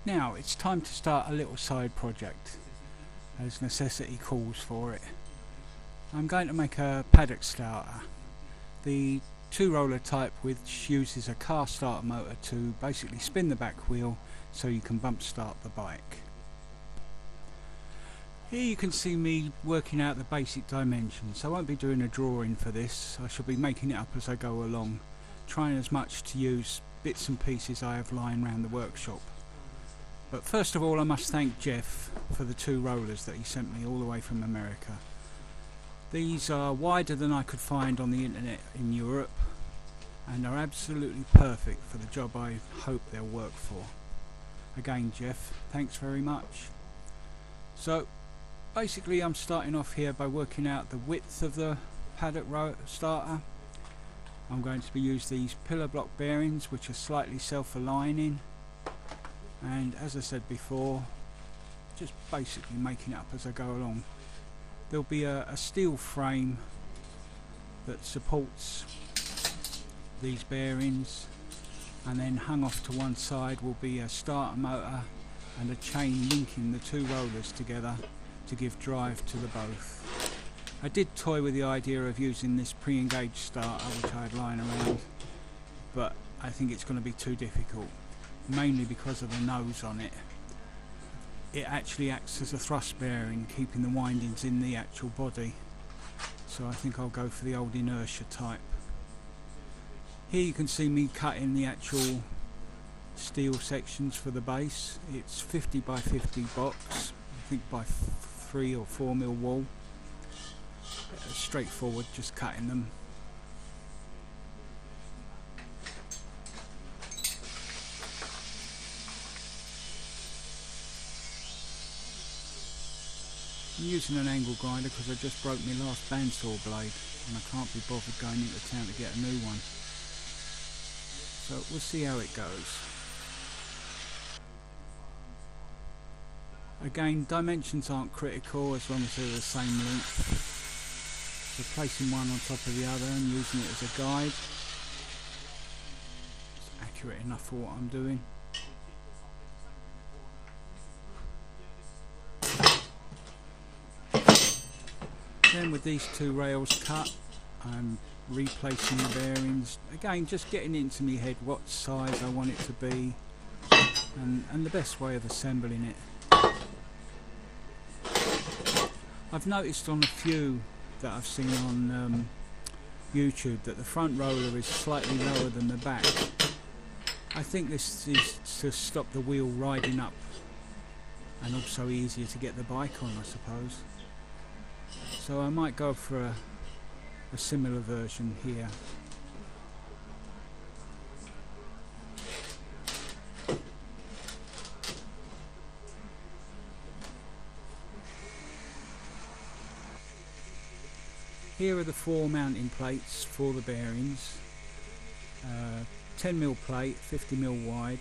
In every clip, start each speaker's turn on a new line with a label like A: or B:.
A: Now it's time to start a little side project, as necessity calls for it. I'm going to make a paddock starter, the two roller type which uses a car starter motor to basically spin the back wheel so you can bump start the bike. Here you can see me working out the basic dimensions. I won't be doing a drawing for this, I shall be making it up as I go along, trying as much to use bits and pieces I have lying around the workshop. But first of all I must thank Jeff for the two rollers that he sent me all the way from America. These are wider than I could find on the internet in Europe and are absolutely perfect for the job I hope they'll work for. Again Jeff, thanks very much. So basically I'm starting off here by working out the width of the paddock starter. I'm going to be using these pillar block bearings which are slightly self-aligning, and as I said before, just basically making it up as I go along. There'll be a steel frame that supports these bearings, and then hung off to one side will be a starter motor and a chain linking the two rollers together to give drive to the both. I did toy with the idea of using this pre-engaged starter which I had lying around, but I think it's going to be too difficult, mainly because of the nose on it. It actually acts as a thrust bearing, keeping the windings in the actual body, so I think I'll go for the old inertia type. Here you can see me cutting the actual steel sections for the base. It's 50 by 50 box, I think by 3 or 4 mil wall. Straightforward, just cutting them. I'm using an angle grinder because I just broke my last bandsaw blade and I can't be bothered going into town to get a new one. So we'll see how it goes. Again, dimensions aren't critical as long as they're the same length. So placing one on top of the other and using it as a guide. It's accurate enough for what I'm doing. Then with these two rails cut, I'm replacing the bearings. Again, just getting into my head what size I want it to be and the best way of assembling it. I've noticed on a few that I've seen on YouTube that the front roller is slightly lower than the back. I think this is to stop the wheel riding up and also easier to get the bike on, I suppose. So I might go for a similar version here. Here are the 4 mounting plates for the bearings. 10mm plate, 50mm wide.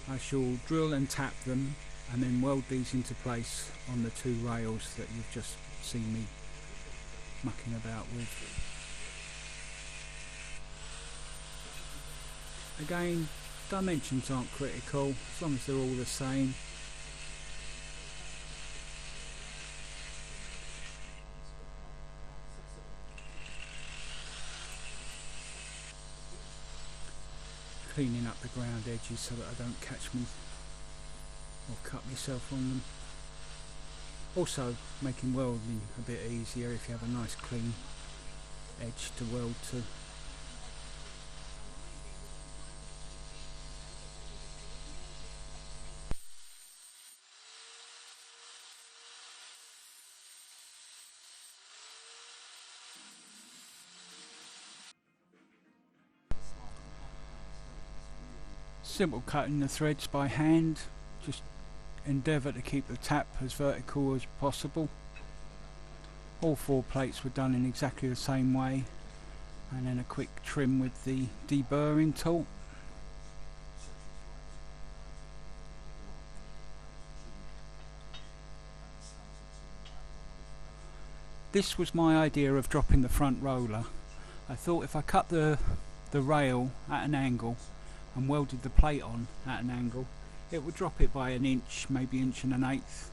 A: I shall drill and tap them and then weld these into place on the two rails that you've just seen me mucking about with. Again, dimensions aren't critical as long as they're all the same. Cleaning up the ground edges so that I don't catch me or cut myself on them. Also making welding a bit easier if you have a nice clean edge to weld to. Simple cutting the threads by hand, just endeavour to keep the tap as vertical as possible. All 4 plates were done in exactly the same way, and then a quick trim with the deburring tool. This was my idea of dropping the front roller. I thought if I cut the rail at an angle and welded the plate on at an angle, it would drop it by an inch, maybe inch and an eighth.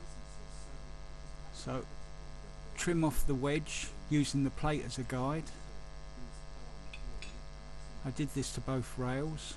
A: So trim off the wedge using the plate as a guide. I did this to both rails.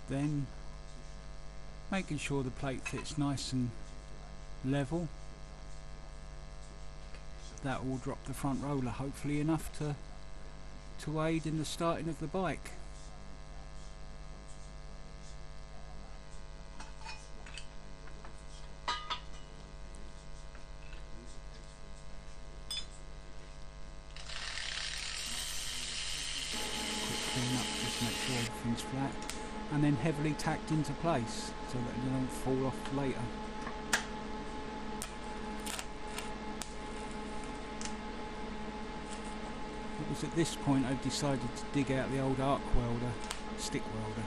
A: Then making sure the plate fits nice and level. That will drop the front roller hopefully enough to aid in the starting of the bike. Quick clean up, just make sure everything's flat, and then heavily tacked into place so that they don't fall off later. It was at this point I decided to dig out the old arc welder, stick welder,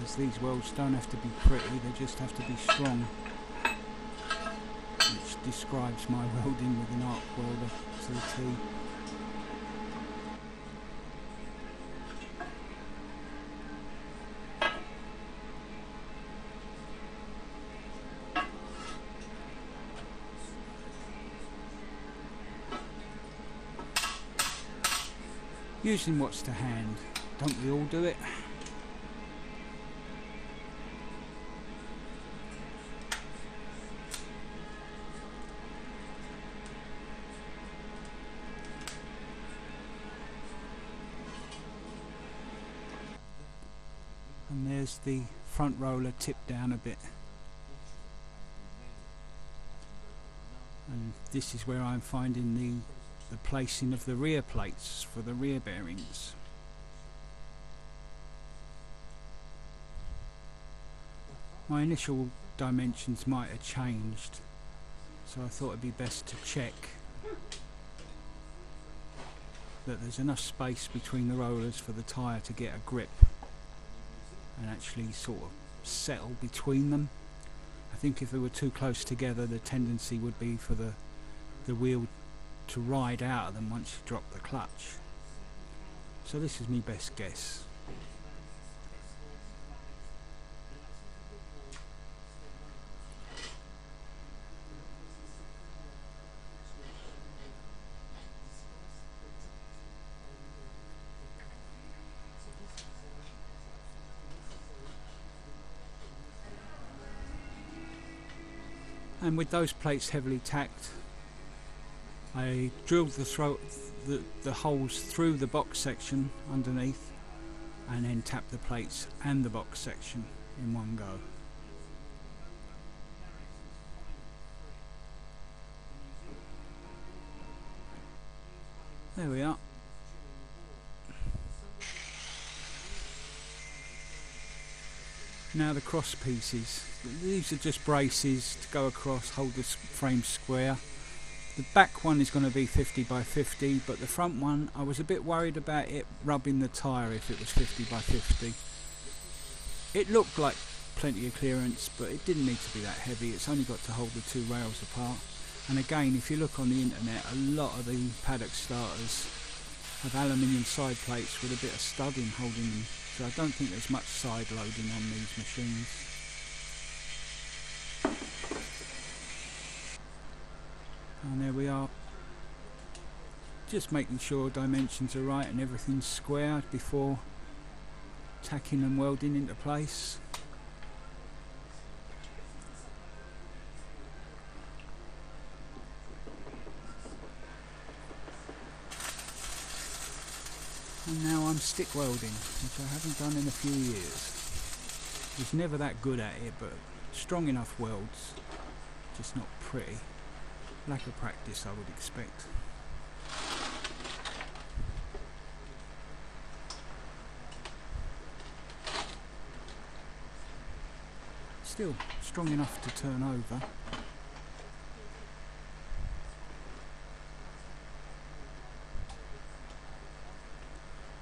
A: as these welds don't have to be pretty, they just have to be strong, which describes my welding with an arc welder to the T. Using what's to hand, don't we all do it? And there's the front roller tipped down a bit. And this is where I'm finding the placing of the rear plates for the rear bearings. My initial dimensions might have changed, so I thought it'd be best to check that there's enough space between the rollers for the tyre to get a grip and actually sort of settle between them. I think if they were too close together, the tendency would be for the wheel to ride out of them once you drop the clutch. So this is my best guess. And with those plates heavily tacked, I drilled the holes through the box section underneath and then tapped the plates and the box section in one go. There we are. Now the cross pieces. These are just braces to go across, hold the frame square. The back one is going to be 50 by 50, but the front one, I was a bit worried about it rubbing the tyre if it was 50 by 50. It looked like plenty of clearance, but it didn't need to be that heavy. It's only got to hold the two rails apart. And again, if you look on the internet, a lot of the paddock starters have aluminium side plates with a bit of studding holding them, so I don't think there's much side loading on these machines. And there we are, just making sure dimensions are right and everything's square before tacking and welding into place. And now I'm stick welding, which I haven't done in a few years. Was never that good at it, but strong enough welds, just not pretty. Lack of practice, I would expect. still strong enough to turn over.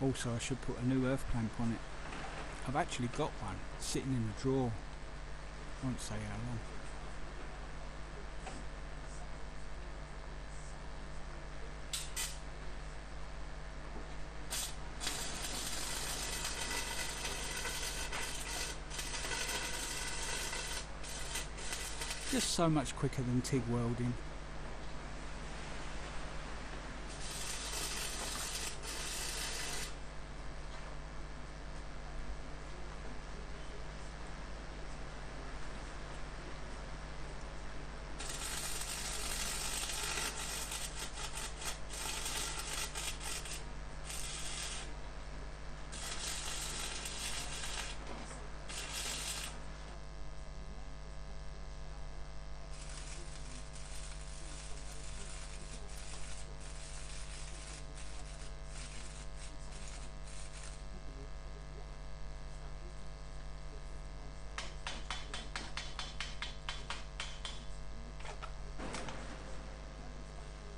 A: Also, I should put a new earth clamp on it. I've actually got one sitting in a drawer. I won't say how long. Just so much quicker than TIG welding.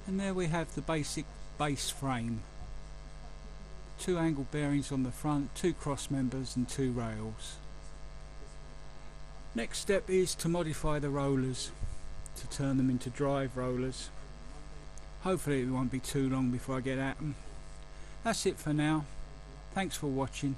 A: And there we have the basic base frame. 2 angle bearings on the front, 2 cross members and 2 rails. Next step is to modify the rollers, to turn them into drive rollers. Hopefully it won't be too long before I get at them. That's it for now. Thanks for watching.